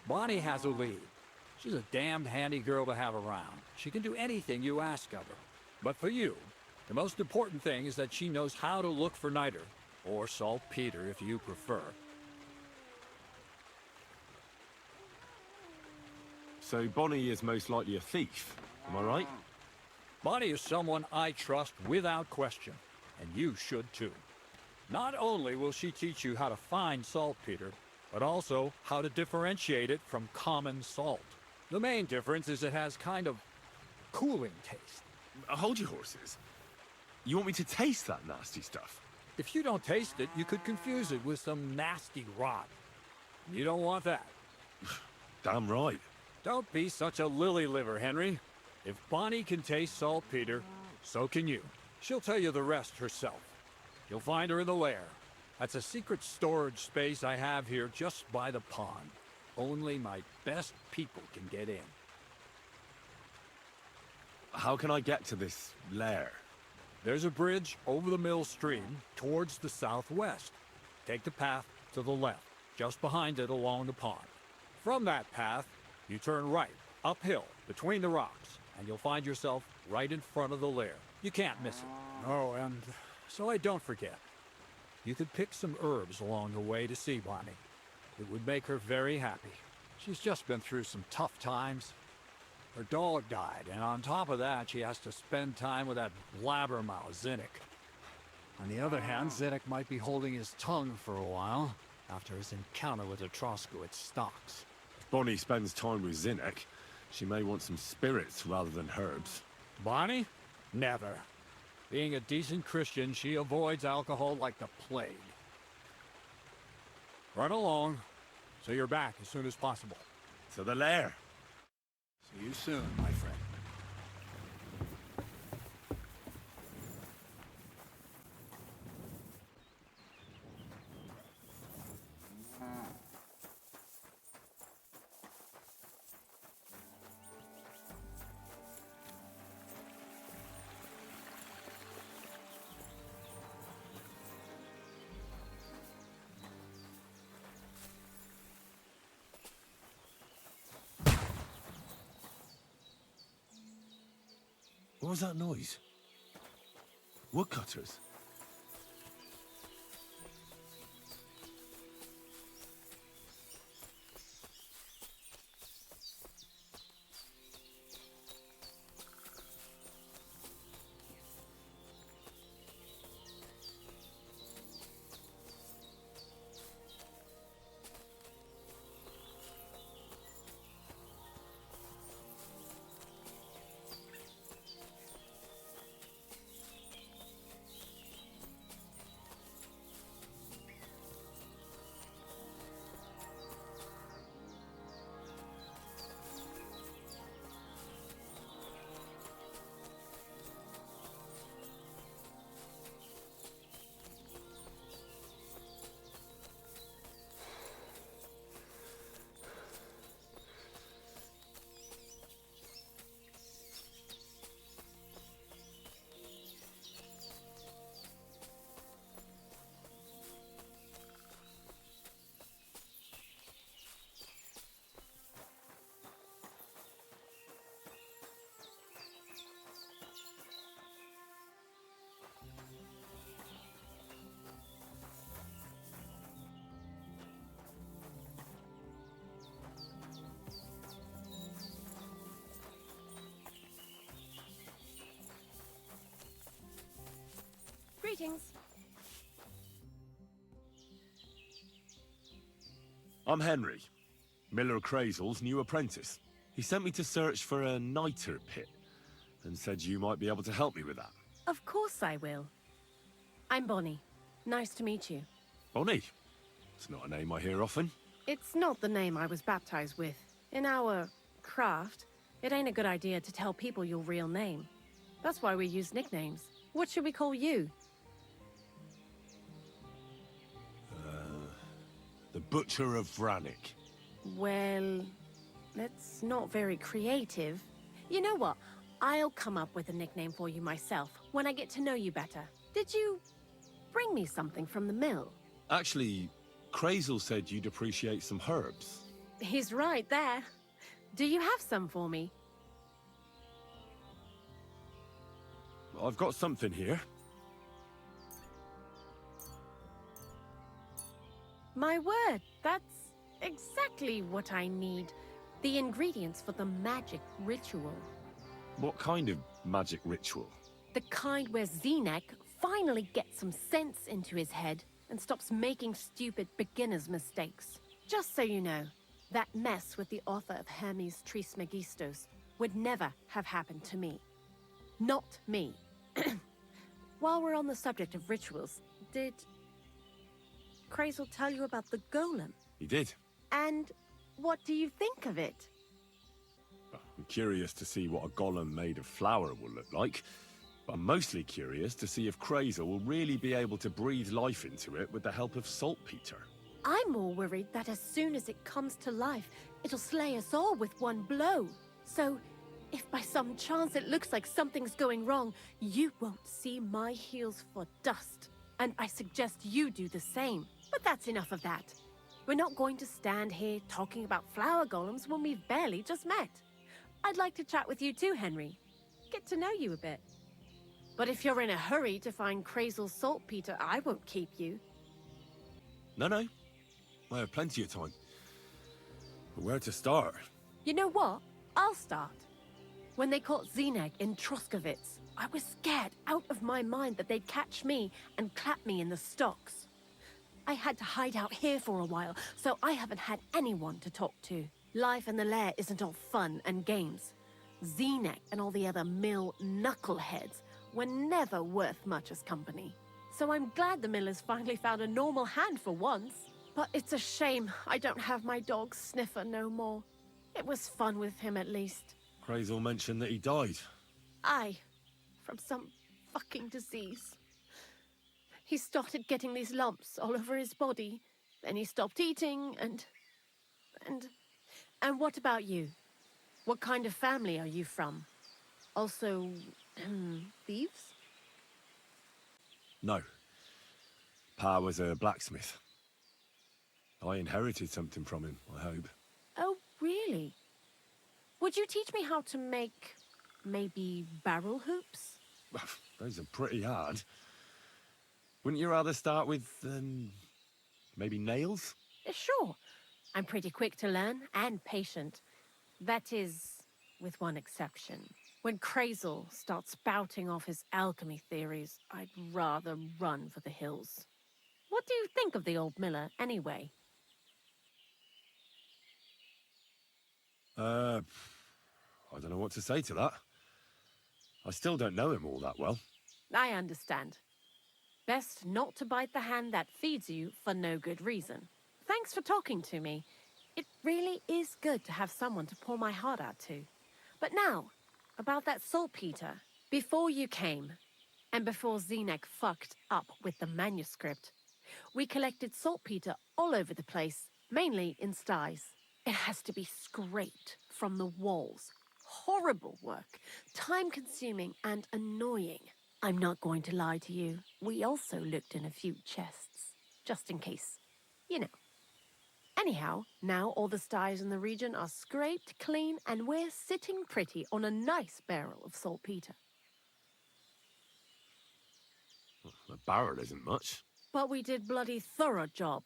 Bonnie has a lead. She's a damned handy girl to have around. She can do anything you ask of her. But for you, the most important thing is that she knows how to look for niter, or saltpeter if you prefer. So Bonnie is most likely a thief, am I right? Bonnie is someone I trust without question, and you should too. Not only will she teach you how to find saltpeter, but also how to differentiate it from common salt. The main difference is it has kind of cooling taste. Hold your horses. You want me to taste that nasty stuff? If you don't taste it, you could confuse it with some nasty rot. You don't want that. Damn right. Don't be such a lily liver, Henry. If Bonnie can taste saltpeter, so can you. She'll tell you the rest herself. You'll find her in the lair. That's a secret storage space I have here just by the pond. Only my best people can get in. How can I get to this lair? There's a bridge over the mill stream towards the southwest. Take the path to the left, just behind it along the pond. From that path, you turn right, uphill, between the rocks, and you'll find yourself right in front of the lair. You can't miss it. Oh, and so I don't forget. You could pick some herbs along the way to see Bonnie. It would make her very happy. She's just been through some tough times. Her dog died, and on top of that, she has to spend time with that blabbermouth, Zinnik. On the other hand, Zinnik might be holding his tongue for a while after his encounter with the Troskowitz stocks. If Bonnie spends time with Zinnik, she may want some spirits rather than herbs. Bonnie? Never. Being a decent Christian, she avoids alcohol like the plague. Run along, so you're back as soon as possible. To the lair. See you soon, my friend. What was that noise? Woodcutters? Greetings. I'm Henry, Miller Crazel's new apprentice. He sent me to search for a niter pit and said you might be able to help me with that. Of course I will. I'm Bonnie. Nice to meet you. Bonnie? It's not a name I hear often. It's not the name I was baptized with. In our craft, it ain't a good idea to tell people your real name. That's why we use nicknames. What should we call you? The Butcher of Vranik. Well, that's not very creative. You know what? I'll come up with a nickname for you myself when I get to know you better. Did you bring me something from the mill? Actually, Crazel said you'd appreciate some herbs. He's right there. Do you have some for me? I've got something here. My word, that's exactly what I need. The ingredients for the magic ritual. What kind of magic ritual? The kind where Zenek finally gets some sense into his head and stops making stupid beginner's mistakes. Just so you know, that mess with the author of Hermes Trismegistos would never have happened to me. Not me. While we're on the subject of rituals, did Krazel tell you about the golem? He did. And what do you think of it? I'm curious to see what a golem made of flour will look like. But I'm mostly curious to see if Krazel will really be able to breathe life into it with the help of saltpeter. I'm more worried that as soon as it comes to life, it'll slay us all with one blow. So, if by some chance it looks like something's going wrong, you won't see my heels for dust. And I suggest you do the same. But that's enough of that. We're not going to stand here talking about flower golems when we've barely just met. I'd like to chat with you too, Henry. Get to know you a bit. But if you're in a hurry to find Krazel's saltpeter, I won't keep you. No. I have plenty of time. But where to start? You know what? I'll start. When they caught Zenek in Troskovitz, I was scared out of my mind that they'd catch me and clap me in the stocks. I had to hide out here for a while, so I haven't had anyone to talk to. Life in the lair isn't all fun and games. Zenek and all the other mill knuckleheads were never worth much as company. So I'm glad the millers finally found a normal hand for once. But it's a shame I don't have my dog Sniffer no more. It was fun with him at least. Krazel mentioned that he died. Aye, from some fucking disease. He started getting these lumps all over his body. Then he stopped eating and what about you? What kind of family are you from? Also, thieves? No. Pa was a blacksmith. I inherited something from him, I hope. Oh, really? Would you teach me how to make, maybe, barrel hoops? Those are pretty hard. Wouldn't you rather start with, maybe nails? Sure. I'm pretty quick to learn and patient. That is, with one exception. When Krazel starts spouting off his alchemy theories, I'd rather run for the hills. What do you think of the old miller, anyway? I don't know what to say to that. I still don't know him all that well. I understand. Best not to bite the hand that feeds you for no good reason. Thanks for talking to me. It really is good to have someone to pour my heart out to. But now, about that saltpeter. Before you came, and before Zenek fucked up with the manuscript, we collected saltpeter all over the place, mainly in sties. It has to be scraped from the walls. Horrible work, time-consuming and annoying. I'm not going to lie to you. We also looked in a few chests, just in case. You know. Anyhow, now all the sties in the region are scraped clean and we're sitting pretty on a nice barrel of saltpeter. A barrel isn't much. But we did bloody thorough job.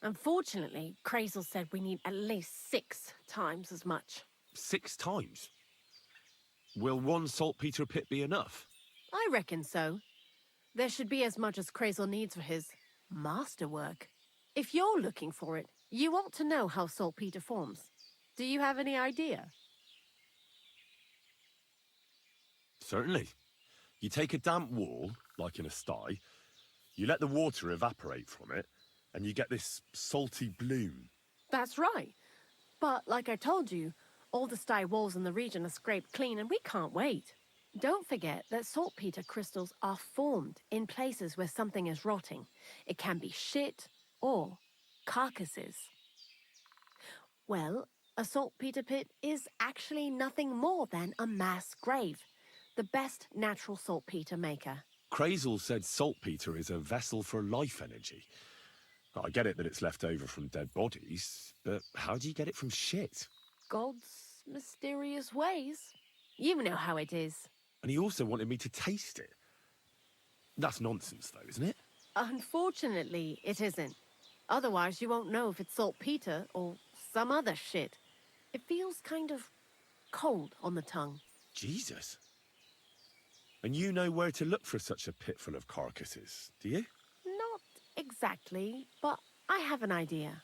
Unfortunately, Krazel said we need at least 6 times as much. 6 times? Will one saltpeter pit be enough? I reckon so. There should be as much as Krazel needs for his masterwork. If you're looking for it, you ought to know how saltpeter forms. Do you have any idea? Certainly. You take a damp wall, like in a sty, you let the water evaporate from it, and you get this salty bloom. That's right. But like I told you, all the sty walls in the region are scraped clean and we can't wait. Don't forget that saltpeter crystals are formed in places where something is rotting. It can be shit or carcasses. Well, a saltpeter pit is actually nothing more than a mass grave. The best natural saltpeter maker. Krazel said saltpeter is a vessel for life energy. I get it that it's left over from dead bodies, but how do you get it from shit? God's mysterious ways. You know how it is. And he also wanted me to taste it. That's nonsense, though, isn't it? Unfortunately, it isn't. Otherwise, you won't know if it's saltpeter or some other shit. It feels kind of cold on the tongue. Jesus. And you know where to look for such a pit full of carcasses, do you? Not exactly, but I have an idea.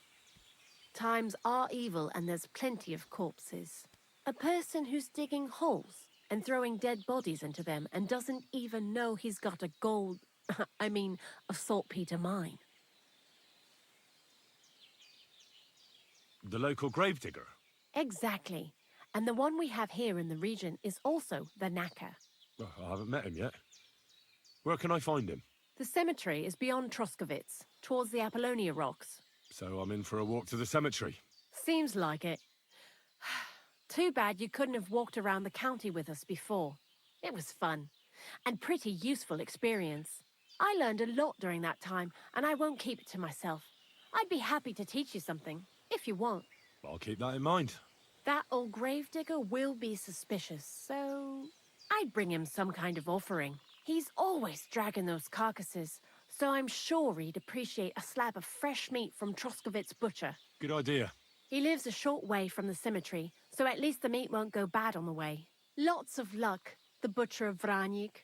Times are evil and there's plenty of corpses. A person who's digging holes and throwing dead bodies into them and doesn't even know he's got a a saltpeter mine. The local gravedigger? Exactly. And the one we have here in the region is also the knacker. Well, I haven't met him yet. Where can I find him? The cemetery is beyond Troskovitz, towards the Apollonia rocks. So I'm in for a walk to the cemetery. Seems like it. Too bad you couldn't have walked around the county with us before. It was fun, and pretty useful experience. I learned a lot during that time, and I won't keep it to myself. I'd be happy to teach you something, if you want. I'll keep that in mind. That old gravedigger will be suspicious, so I'd bring him some kind of offering. He's always dragging those carcasses, so I'm sure he'd appreciate a slab of fresh meat from Troskovitz butcher. Good idea. He lives a short way from the cemetery, so at least the meat won't go bad on the way. Lots of luck, the butcher of Vranyik.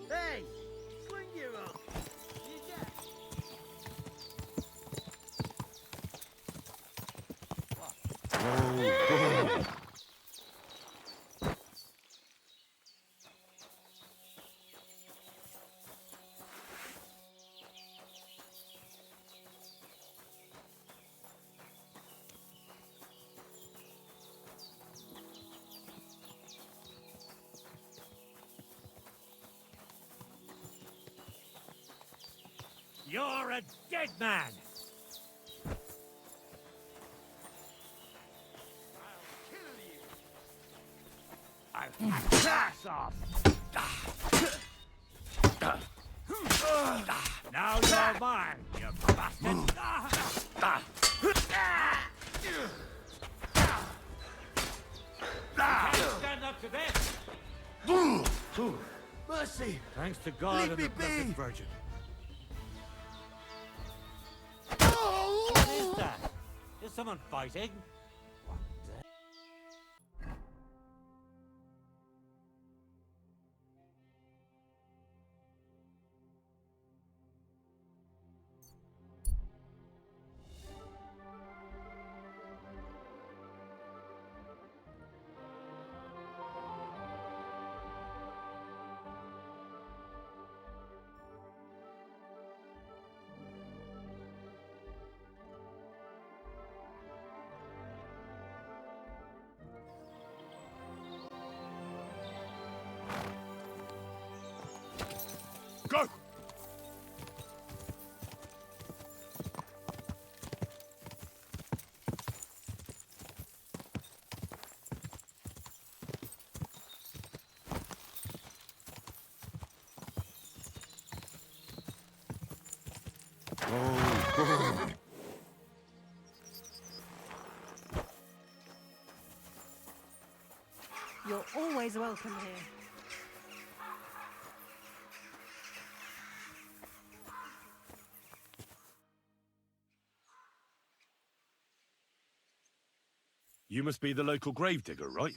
Hey! Swing you up! You get... You're a dead man! I'll kill you! I'll pass off! Now you're mine, you bastard! Can't stand up to this! Mercy! Thanks to God Leave and me the Blessed be. Virgin. Oh! What is that? Is someone fighting? What the... Go! You're always welcome here. You must be the local gravedigger, right?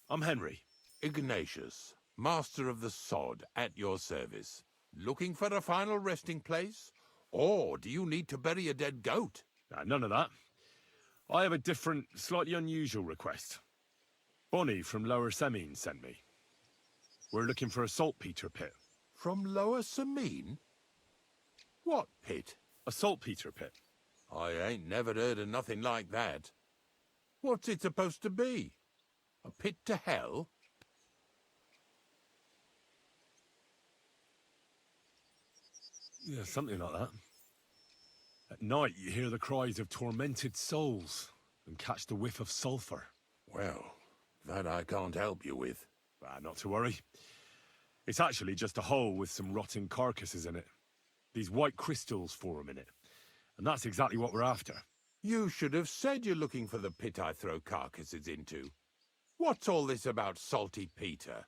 I'm Henry. Ignatius, master of the sod, at your service. Looking for a final resting place? Or do you need to bury a dead goat? None of that. I have a different, slightly unusual request. Bonnie from Lower Semine sent me. We're looking for a saltpeter pit. From Lower Semine? What pit? A saltpeter pit. I ain't never heard of nothing like that. What's it supposed to be? A pit to hell? Yeah, something like that. At night, you hear the cries of tormented souls and catch the whiff of sulphur. Well, that I can't help you with. Not to worry. It's actually just a hole with some rotting carcasses in it. These white crystals form in it. And that's exactly what we're after. You should have said you're looking for the pit I throw carcasses into. What's all this about Salty Peter?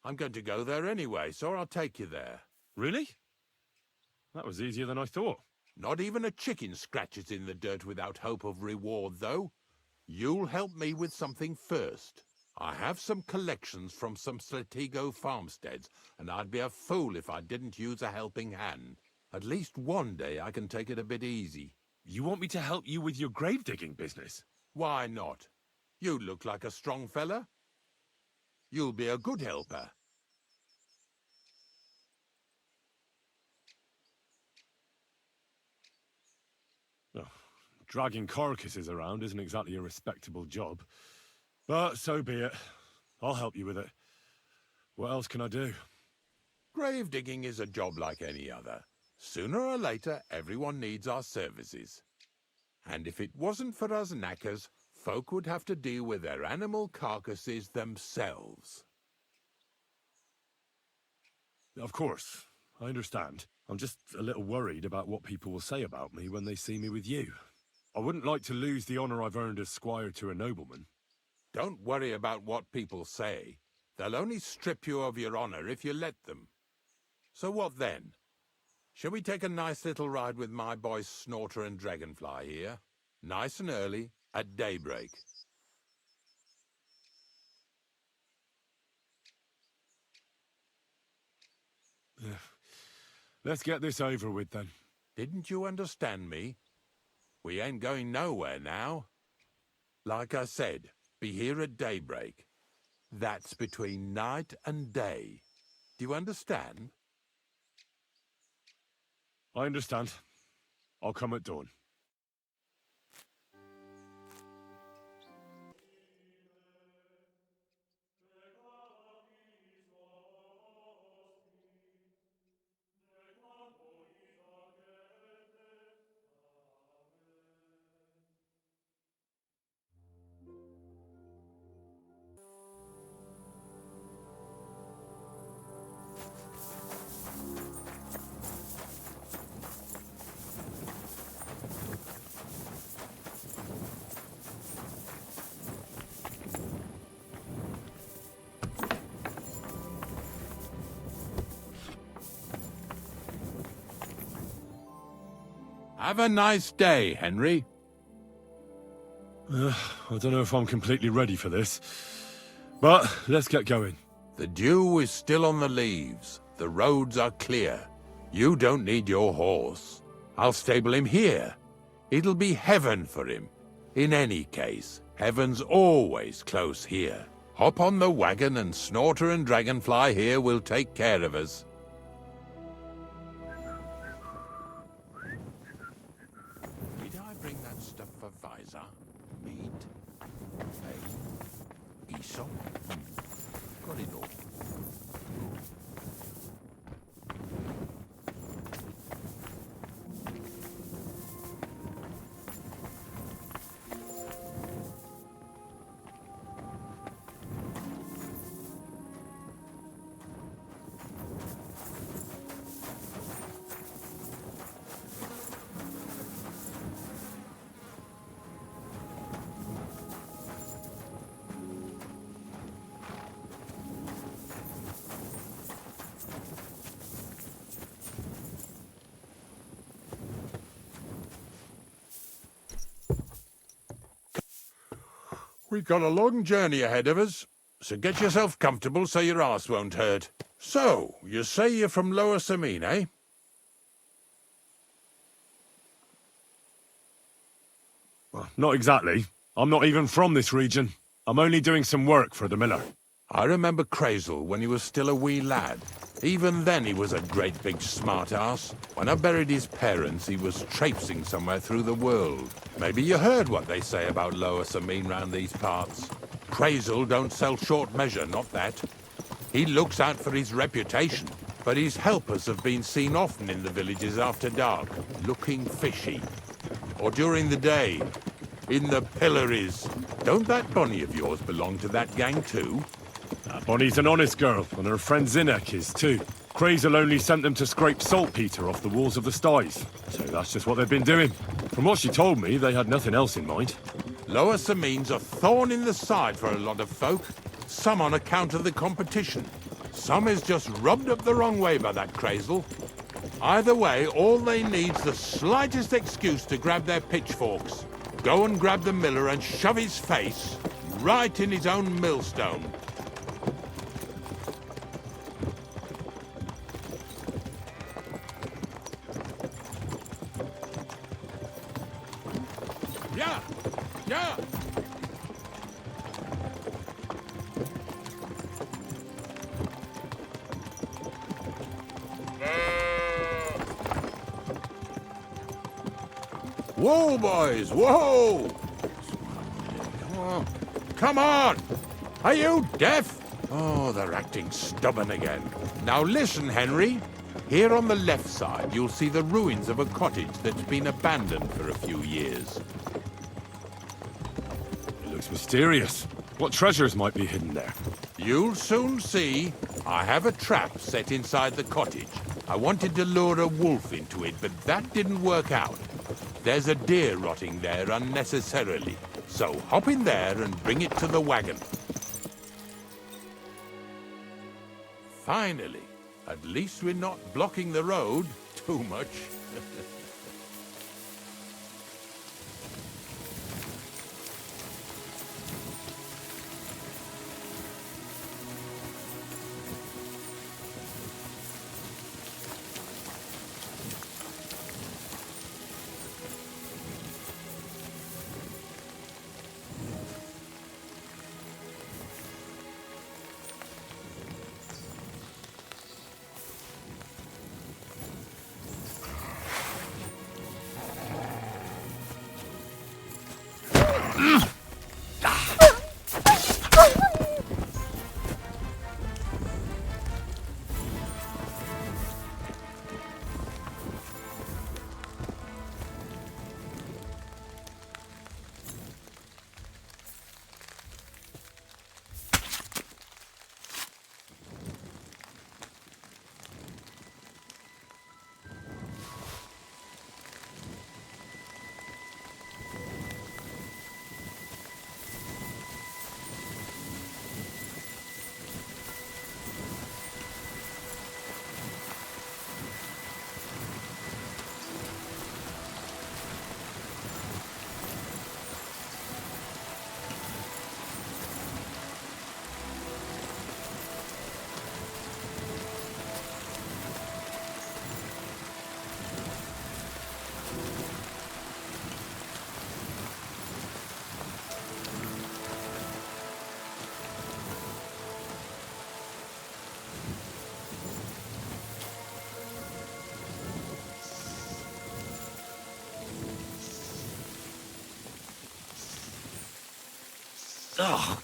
I'm going to go there anyway, so I'll take you there. Really? That was easier than I thought. Not even a chicken scratches in the dirt without hope of reward, though. You'll help me with something first. I have some collections from some Slatigo farmsteads, and I'd be a fool if I didn't use a helping hand. At least one day I can take it a bit easy. You want me to help you with your grave-digging business? Why not? You look like a strong fella. You'll be a good helper. Oh, dragging carcasses around isn't exactly a respectable job. But so be it. I'll help you with it. What else can I do? Grave digging is a job like any other. Sooner or later, everyone needs our services. And if it wasn't for us knackers, folk would have to deal with their animal carcasses themselves. Of course, I understand. I'm just a little worried about what people will say about me when they see me with you. I wouldn't like to lose the honor I've earned as squire to a nobleman. Don't worry about what people say. They'll only strip you of your honor if you let them. So what then? Shall we take a nice little ride with my boys Snorter and Dragonfly here? Nice and early, at daybreak. Let's get this over with then. Didn't you understand me? We ain't going nowhere now. Like I said, be here at daybreak. That's between night and day. Do you understand? I understand. I'll come at dawn. Have a nice day, Henry. I don't know if I'm completely ready for this, but let's get going. The dew is still on the leaves. The roads are clear. You don't need your horse. I'll stable him here. It'll be heaven for him. In any case, heaven's always close here. Hop on the wagon and Snorter and Dragonfly here will take care of us. Did I bring that stuff for Visor? Meat? Hay? Aesop? Got it all. We've got a long journey ahead of us, so get yourself comfortable so your arse won't hurt. So, you say you're from Lower Semine, eh? Not exactly. I'm not even from this region. I'm only doing some work for the miller. I remember Crazel when he was still a wee lad. Even then he was a great big smart-ass. When I buried his parents, he was traipsing somewhere through the world. Maybe you heard what they say about Lower Sameen round these parts. Crazel don't sell short measure, not that. He looks out for his reputation, but his helpers have been seen often in the villages after dark, looking fishy. Or during the day, in the pillories. Don't that Bonnie of yours belong to that gang too? Bonnie's an honest girl, and her friend Zinnek is too. Crazel only sent them to scrape saltpeter off the walls of the sties, so that's just what they've been doing. From what she told me, they had nothing else in mind. Lower Sameen's a thorn in the side for a lot of folk. Some on account of the competition. Some is just rubbed up the wrong way by that Crazel. Either way, all they need's the slightest excuse to grab their pitchforks. Go and grab the miller and shove his face right in his own millstone. Yeah! Yeah! Whoa, boys! Whoa! Come on! Are you deaf? Oh, they're acting stubborn again. Now listen, Henry. Here on the left side, you'll see the ruins of a cottage that's been abandoned for a few years. It looks mysterious. What treasures might be hidden there? You'll soon see. I have a trap set inside the cottage. I wanted to lure a wolf into it, but that didn't work out. There's a deer rotting there unnecessarily. So hop in there and bring it to the wagon. Finally. At least we're not blocking the road too much. Oh,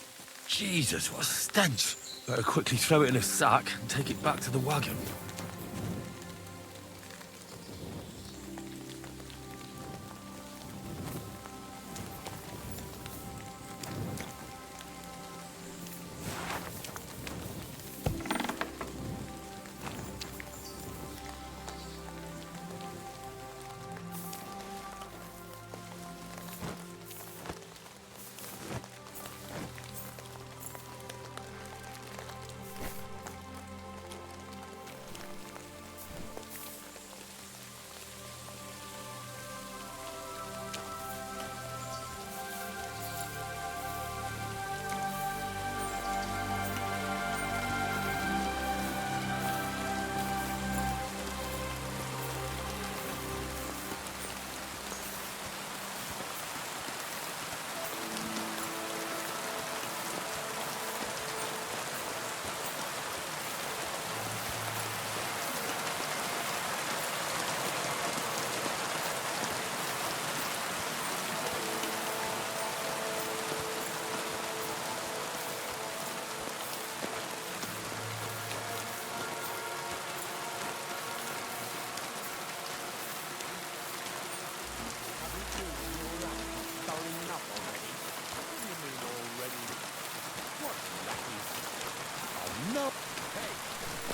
Jesus, what a stench. Better quickly throw it in a sack and take it back to the wagon.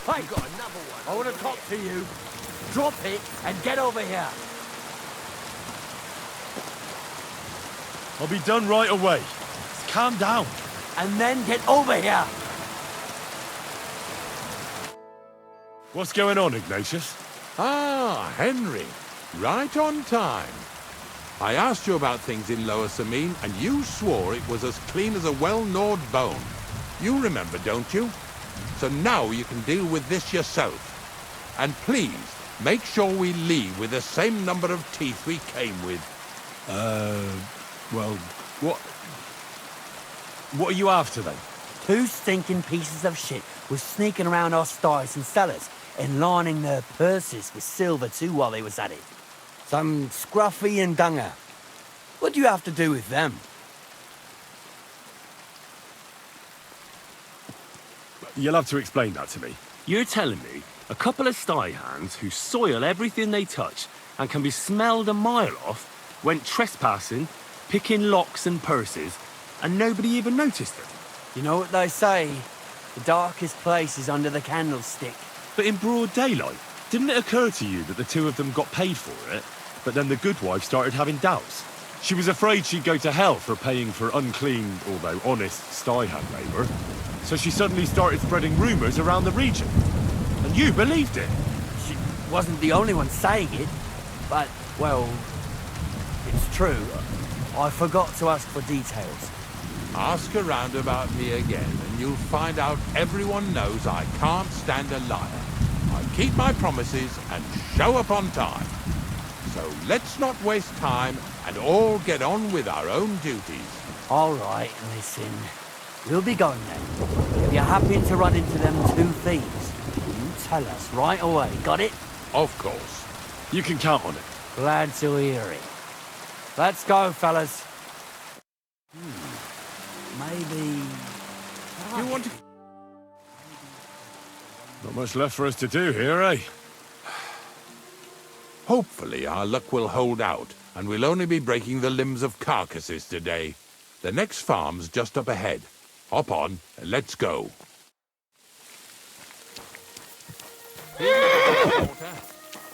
Hey, got another one. I want to talk to you. Drop it and get over here. I'll be done right away. Just calm down. And then get over here. What's going on, Ignatius? Ah, Henry. Right on time. I asked you about things in Lower Samine, and you swore it was as clean as a well-gnawed bone. You remember, don't you? So now you can deal with this yourself. And please, make sure we leave with the same number of teeth we came with. Well, what are you after, then? 2 stinking pieces of shit was sneaking around our stores and cellars and lining their purses with silver too while they was at it. Some scruffy and dunger. What do you have to do with them? You'll have to explain that to me. You're telling me a couple of sty hands who soil everything they touch and can be smelled a mile off went trespassing, picking locks and purses, and nobody even noticed them? You know what they say? The darkest place is under the candlestick. But in broad daylight, didn't it occur to you that the 2 of them got paid for it, but then the good wife started having doubts? She was afraid she'd go to hell for paying for unclean, although honest, sty hand labour. So she suddenly started spreading rumours around the region. And you believed it. She wasn't the only one saying it, but, well, it's true. I forgot to ask for details. Ask around about me again, and you'll find out everyone knows I can't stand a liar. I keep my promises and show up on time. So let's not waste time and all get on with our own duties. All right, listen. We'll be going then. If you happen to run into them 2 thieves, you tell us right away, got it? Of course. You can count on it. Glad to hear it. Let's go, fellas. Maybe... You want to... Not much left for us to do here, eh? Hopefully our luck will hold out, and we'll only be breaking the limbs of carcasses today. The next farm's just up ahead. Hop on, and let's go.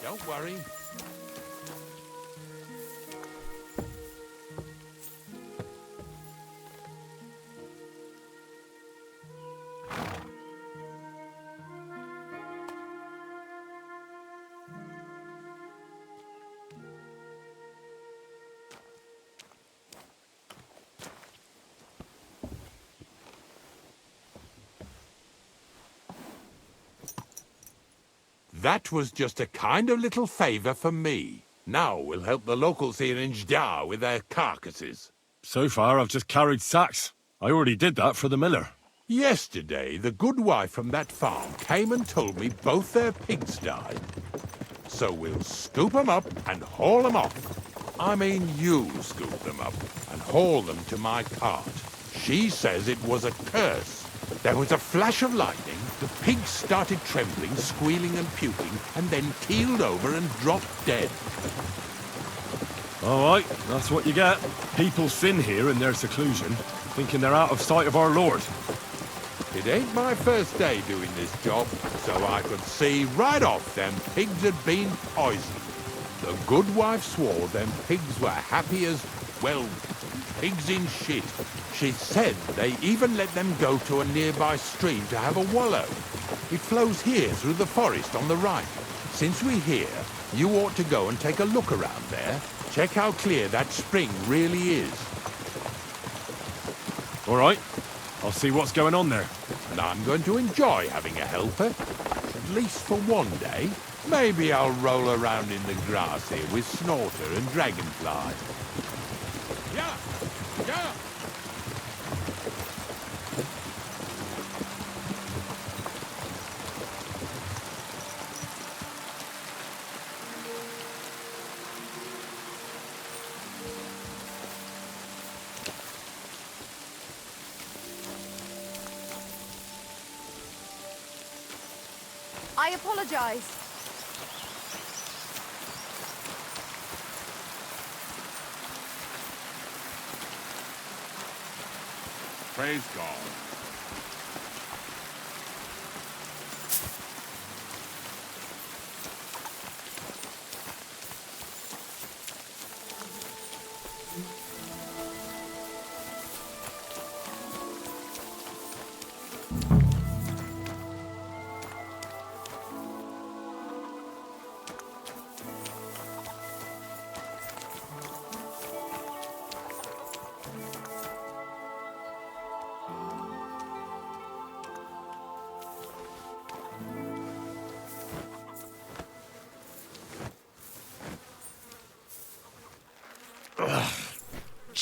Don't worry. That was just a kind of little favour for me. Now we'll help the locals here in Jdar with their carcasses. So far, I've just carried sacks. I already did that for the miller. Yesterday, the good wife from that farm came and told me both their pigs died. So we'll scoop them up and haul them off. I mean, you scoop them up and haul them to my cart. She says it was a curse. There was a flash of lightning, the pigs started trembling, squealing and puking, and then keeled over and dropped dead. All right, that's what you get. People sin here in their seclusion, thinking they're out of sight of our Lord. It ain't my first day doing this job, so I could see right off them pigs had been poisoned. The good wife swore them pigs were happy as, well, pigs in shit. She said they even let them go to a nearby stream to have a wallow. It flows here through the forest on the right. Since we're here, you ought to go and take a look around there. Check how clear that spring really is. All right, I'll see what's going on there. And I'm going to enjoy having a helper. At least for one day. Maybe I'll roll around in the grass here with Snorter and Dragonfly. Yeah! Yeah! I apologize. Praise God.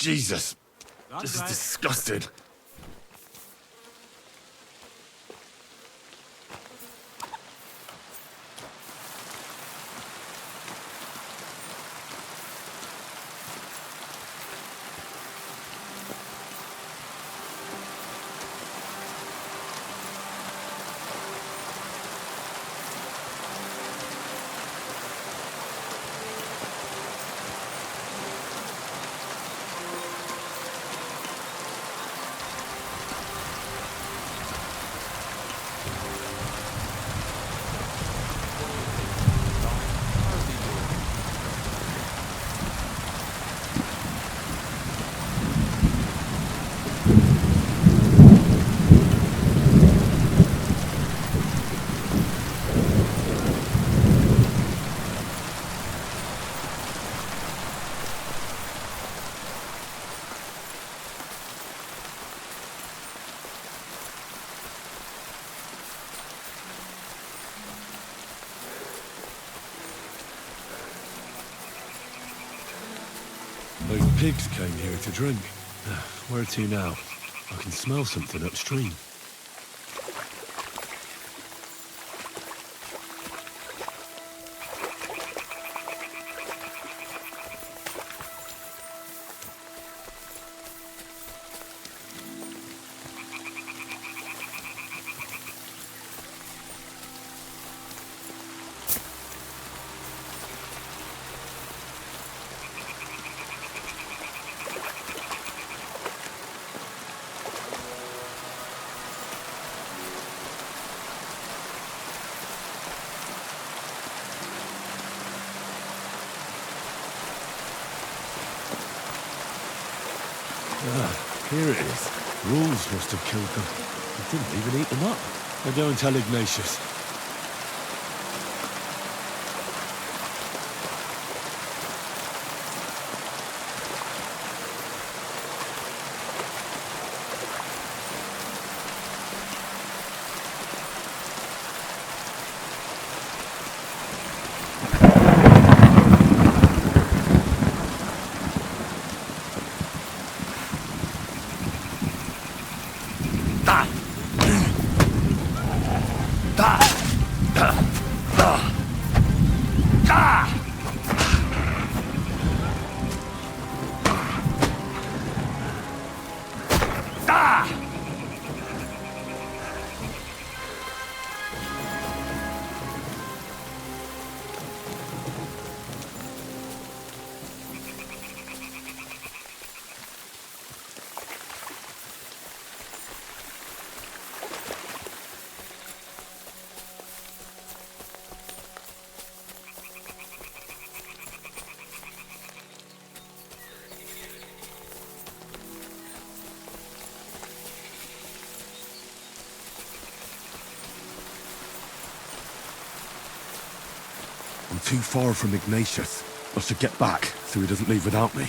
Jesus. This is disgusting. Those pigs came here to drink. Where to now? I can smell something upstream. Here it is. Wolves must have killed them. They didn't even eat them up. I'll go and tell Ignatius. I'm too far from Ignatius. I should get back so he doesn't leave without me.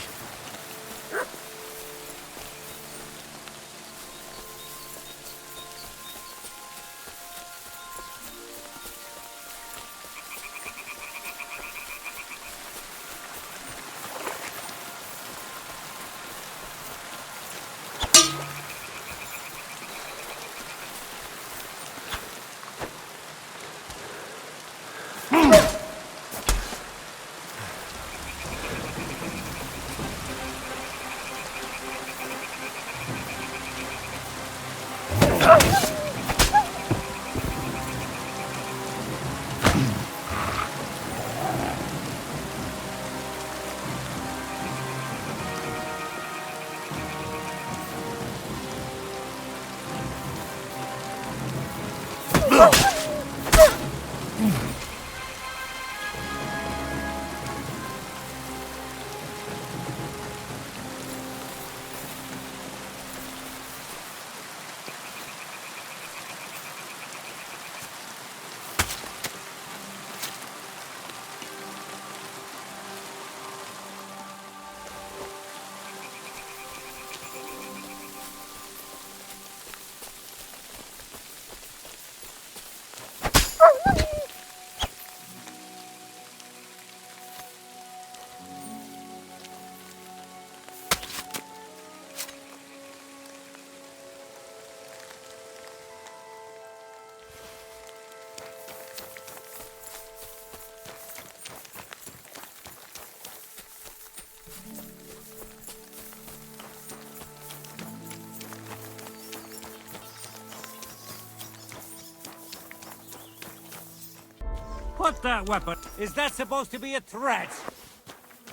Put that weapon. Is that supposed to be a threat?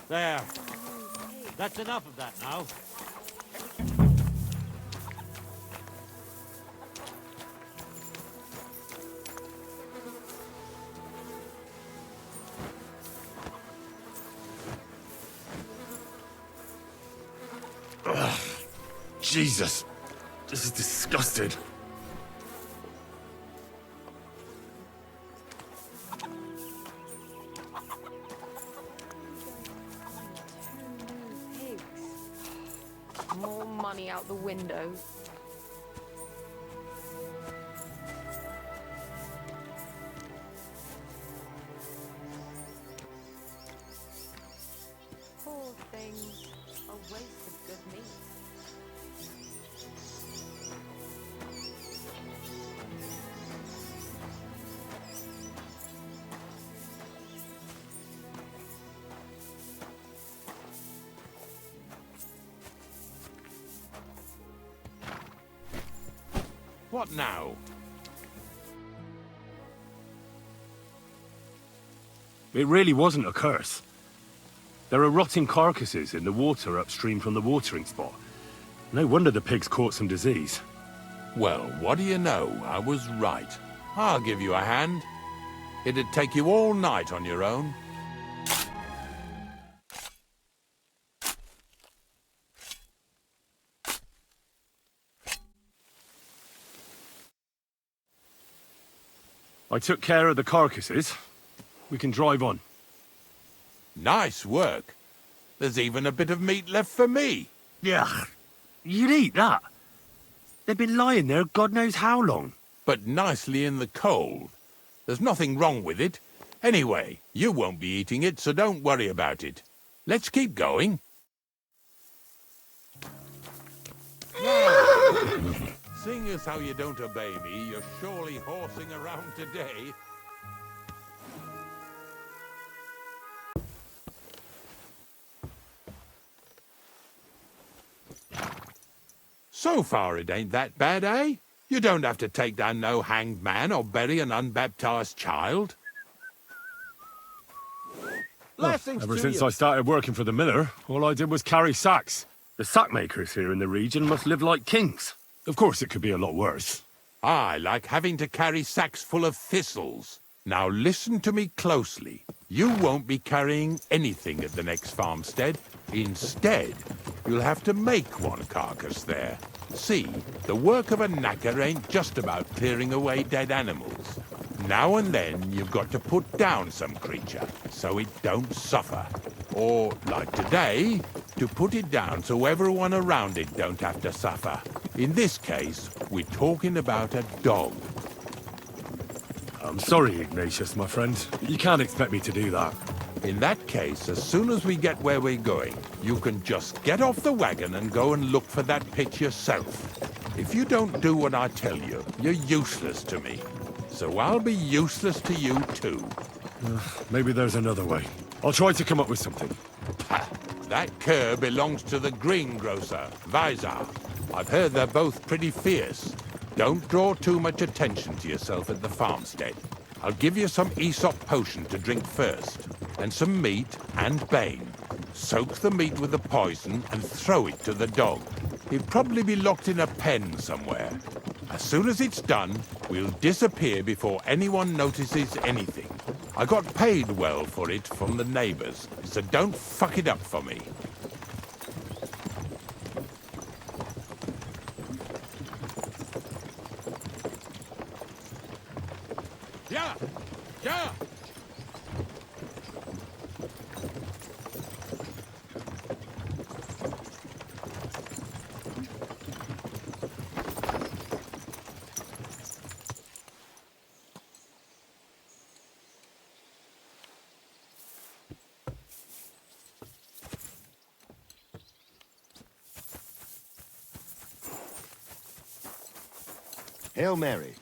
There. That's enough of that now. Jesus. This is disgusting. More money out the window. Poor things. A waste of good meat. What now? It really wasn't a curse. There are rotting carcasses in the water upstream from the watering spot. No wonder the pigs caught some disease. Well, what do you know? I was right. I'll give you a hand. It'd take you all night on your own. I took care of the carcasses. We can drive on. Nice work. There's even a bit of meat left for me. Yeah, you'd eat that. They've been lying there God knows how long. But nicely in the cold. There's nothing wrong with it. Anyway, you won't be eating it, so don't worry about it. Let's keep going. Seeing as how you don't obey me, you're surely horsing around today. So far it ain't that bad, eh? You don't have to take down no hanged man or bury an unbaptized child. Ever since I started working for the miller, all I did was carry sacks. The sack makers here in the region must live like kings. Of course, it could be a lot worse. I like having to carry sacks full of thistles. Now listen to me closely. You won't be carrying anything at the next farmstead. Instead, you'll have to make one carcass there. See, the work of a knacker ain't just about clearing away dead animals. Now and then, you've got to put down some creature, so it don't suffer. Or, like today, to put it down so everyone around it don't have to suffer. In this case, we're talking about a dog. I'm sorry, Ignatius, my friend. You can't expect me to do that. In that case, as soon as we get where we're going, you can just get off the wagon and go and look for that pit yourself. If you don't do what I tell you, you're useless to me. So I'll be useless to you too. Maybe there's another way. I'll try to come up with something. Ha! That cur belongs to the greengrocer, Vizar. I've heard they're both pretty fierce. Don't draw too much attention to yourself at the farmstead. I'll give you some Aesop potion to drink first, and some meat and bane. Soak the meat with the poison and throw it to the dog. He'll probably be locked in a pen somewhere. As soon as it's done, we'll disappear before anyone notices anything. I got paid well for it from the neighbors, so don't fuck it up for me. Yeah! Yeah! Hail Mary.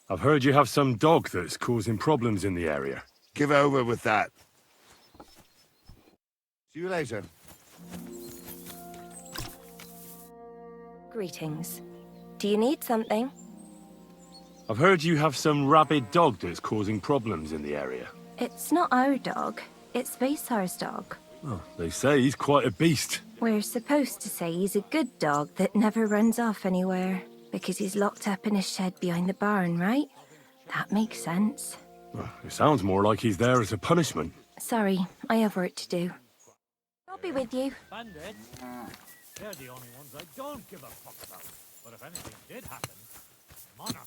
I've heard you have some dog that's causing problems in the area. Give over with that. See you later. Greetings. Do you need something? I've heard you have some rabid dog that's causing problems in the area. It's not our dog. It's Vaisar's dog. Well, they say he's quite a beast. We're supposed to say he's a good dog that never runs off anywhere. Because he's locked up in a shed behind the barn, right? That makes sense. Well, it sounds more like he's there as a punishment. Sorry, I have work to do. I'll be with you. Bandits? They're the only ones I don't give a fuck about. But if anything did happen, Monarch...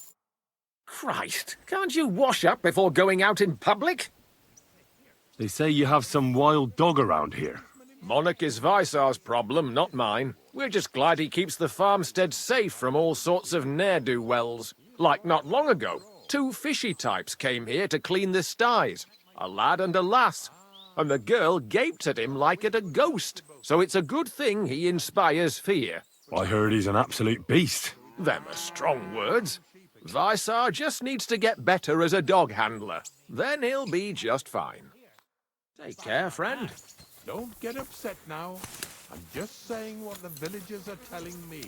Christ, can't you wash up before going out in public? They say you have some wild dog around here. Monarch is Vaisar's problem, not mine. We're just glad he keeps the farmstead safe from all sorts of ne'er-do-wells. Like not long ago, 2 fishy types came here to clean the styes. A lad and a lass. And the girl gaped at him like at a ghost. So it's a good thing he inspires fear. I heard he's an absolute beast. Them are strong words. Vaisar just needs to get better as a dog handler. Then he'll be just fine. Take care, friend. Don't get upset now. I'm just saying what the villagers are telling me.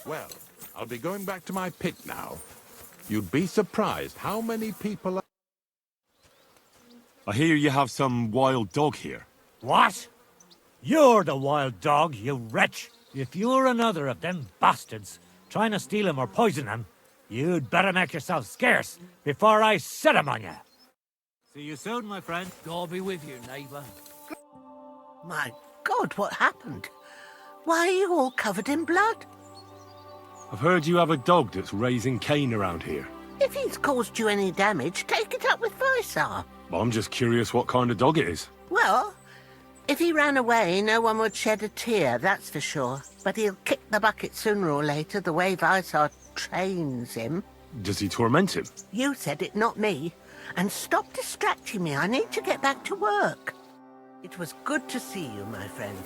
Well, I'll be going back to my pit now. You'd be surprised how many people are... I hear you have some wild dog here. What? You're the wild dog, you wretch. If you're another of them bastards trying to steal him or poison him, you'd better make yourself scarce before I set him on you. See you soon, my friend. God be with you, neighbour. My God, what happened? Why are you all covered in blood? I've heard you have a dog that's raising Cain around here. If he's caused you any damage, take it up with Vaisar. I'm just curious what kind of dog it is. Well, if he ran away, no one would shed a tear, that's for sure. But he'll kick the bucket sooner or later, the way Vaisar trains him. Does he torment him? You said it, not me. And stop distracting me. I need to get back to work. It was good to see you, my friend.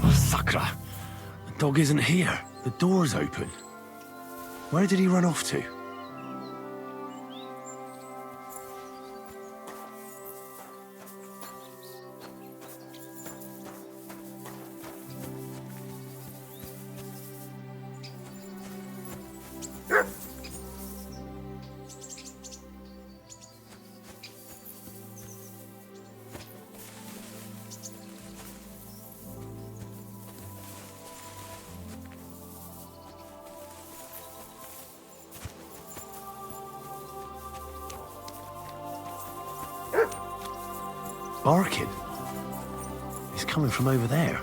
Oh, Sakra. The dog isn't here. The door's open. Where did he run off to? Barking. He's coming from over there.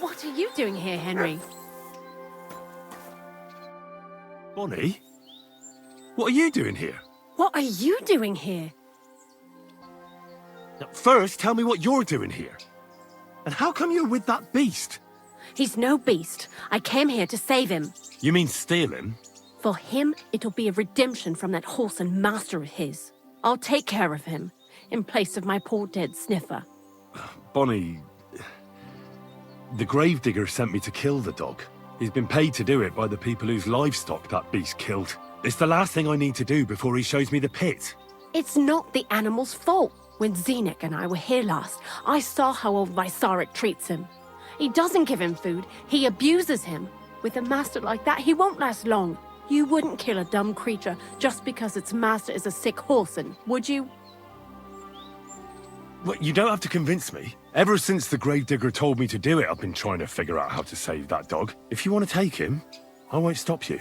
What are you doing here, Henry? Bonnie? What are you doing here? What are you doing here? Now, first, tell me what you're doing here. And how come you're with that beast? He's no beast. I came here to save him. You mean steal him? For him, it'll be a redemption from that whoreson master of his. I'll take care of him, in place of my poor dead sniffer. Bonnie... The gravedigger sent me to kill the dog. He's been paid to do it by the people whose livestock that beast killed. It's the last thing I need to do before he shows me the pit. It's not the animal's fault. When Zenek and I were here last, I saw how old Vaisaric treats him. He doesn't give him food, he abuses him. With a master like that, he won't last long. You wouldn't kill a dumb creature just because its master is a sick whoreson, would you? Well, you don't have to convince me. Ever since the gravedigger told me to do it, I've been trying to figure out how to save that dog. If you want to take him, I won't stop you.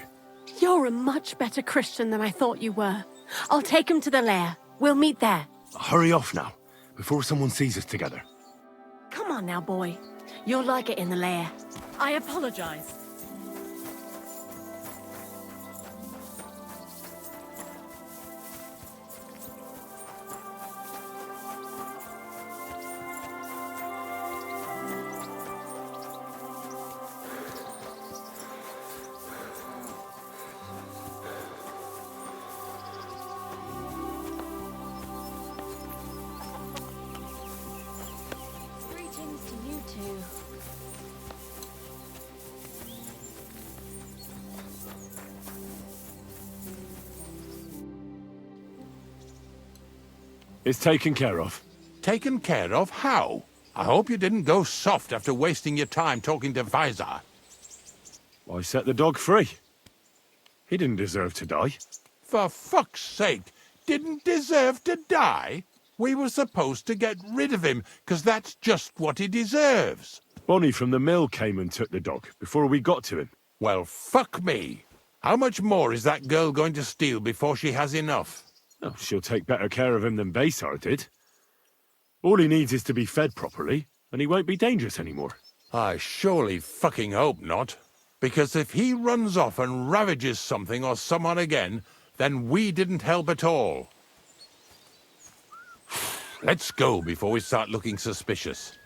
You're a much better Christian than I thought you were. I'll take him to the lair. We'll meet there. Hurry off now, before someone sees us together. Come on now, boy. You'll like it in the lair. I apologize. It's taken care of. Taken care of? How? I hope you didn't go soft after wasting your time talking to Visor. I set the dog free. He didn't deserve to die. For fuck's sake, didn't deserve to die? We were supposed to get rid of him, 'cause that's just what he deserves. Bonnie from the mill came and took the dog before we got to him. Well, fuck me. How much more is that girl going to steal before she has enough? Oh, she'll take better care of him than Baysar did. All he needs is to be fed properly, and he won't be dangerous anymore. I surely fucking hope not. Because if he runs off and ravages something or someone again, then we didn't help at all. Let's go before we start looking suspicious.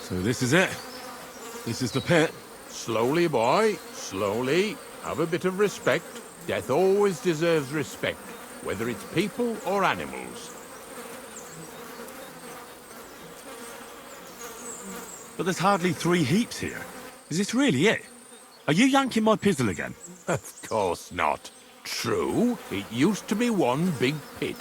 So this is it. This is the pit. Slowly, boy, slowly. Have a bit of respect. Death always deserves respect, whether it's people or animals. But there's hardly 3 heaps here. Is this really it? Are you yanking my pizzle again? Of course not. True, it used to be one big pit.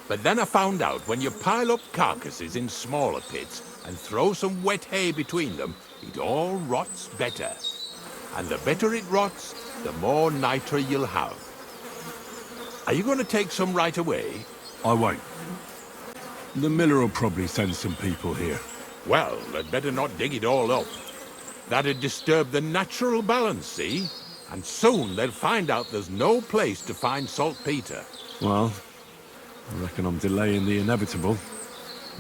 But then I found out when you pile up carcasses in smaller pits and throw some wet hay between them, it all rots better. And the better it rots, the more nitra you'll have. Are you going to take some right away? I won't. The miller will probably send some people here. Well, they'd better not dig it all up. That'd disturb the natural balance, see? And soon they'll find out there's no place to find saltpeter. Well, I reckon I'm delaying the inevitable.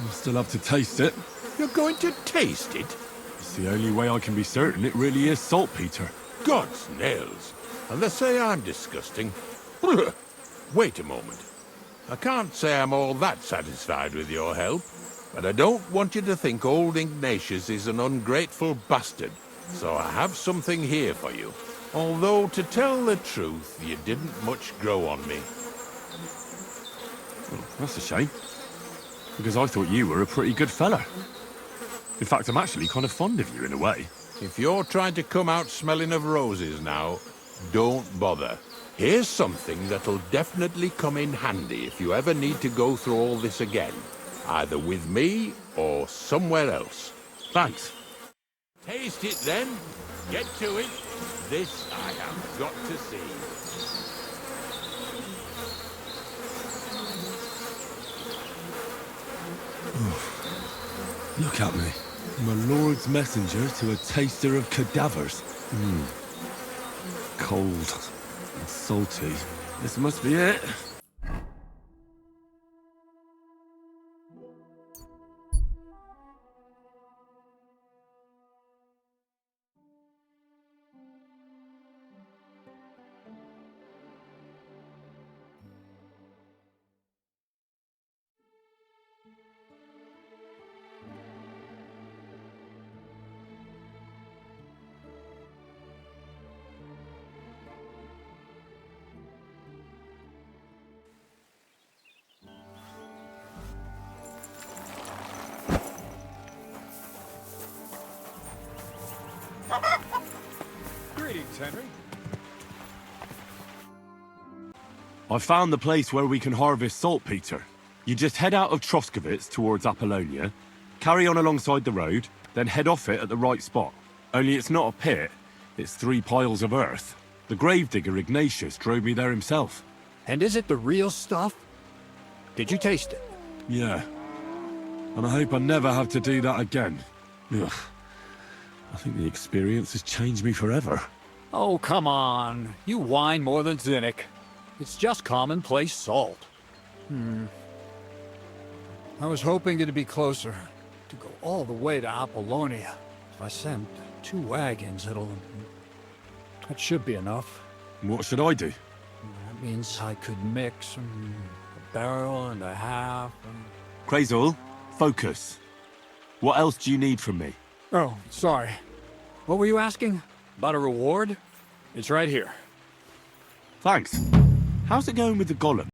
I'll still have to taste it. You're going to taste it? It's the only way I can be certain it really is saltpeter. God's nails. And they say I'm disgusting. Wait a moment. I can't say I'm all that satisfied with your help, but I don't want you to think old Ignatius is an ungrateful bastard, so I have something here for you. Although, to tell the truth, you didn't much grow on me. Well, that's a shame, because I thought you were a pretty good fella. In fact, I'm actually kind of fond of you in a way. If you're trying to come out smelling of roses now, don't bother. Here's something that'll definitely come in handy if you ever need to go through all this again, either with me or somewhere else. Thanks. Taste it then. Get to it. This I have got to see. Look at me. I'm a lord's messenger to a taster of cadavers. Cold and salty. This must be it. Greetings, Henry. I found the place where we can harvest saltpeter. You just head out of Troskovitz towards Apollonia, carry on alongside the road, then head off it at the right spot. Only it's not a pit, it's 3 piles of earth. The gravedigger Ignatius drove me there himself. And is it the real stuff? Did you taste it? Yeah. And I hope I never have to do that again. Ugh. I think the experience has changed me forever. Oh, come on. You whine more than Zinnik. It's just commonplace salt. I was hoping it'd be closer. To go all the way to Apollonia. If I send 2 wagons, that should be enough. What should I do? That means I could mix a barrel and a half. Crazul, focus. What else do you need from me? Oh, sorry. What were you asking? About a reward? It's right here. Thanks. How's it going with the golem?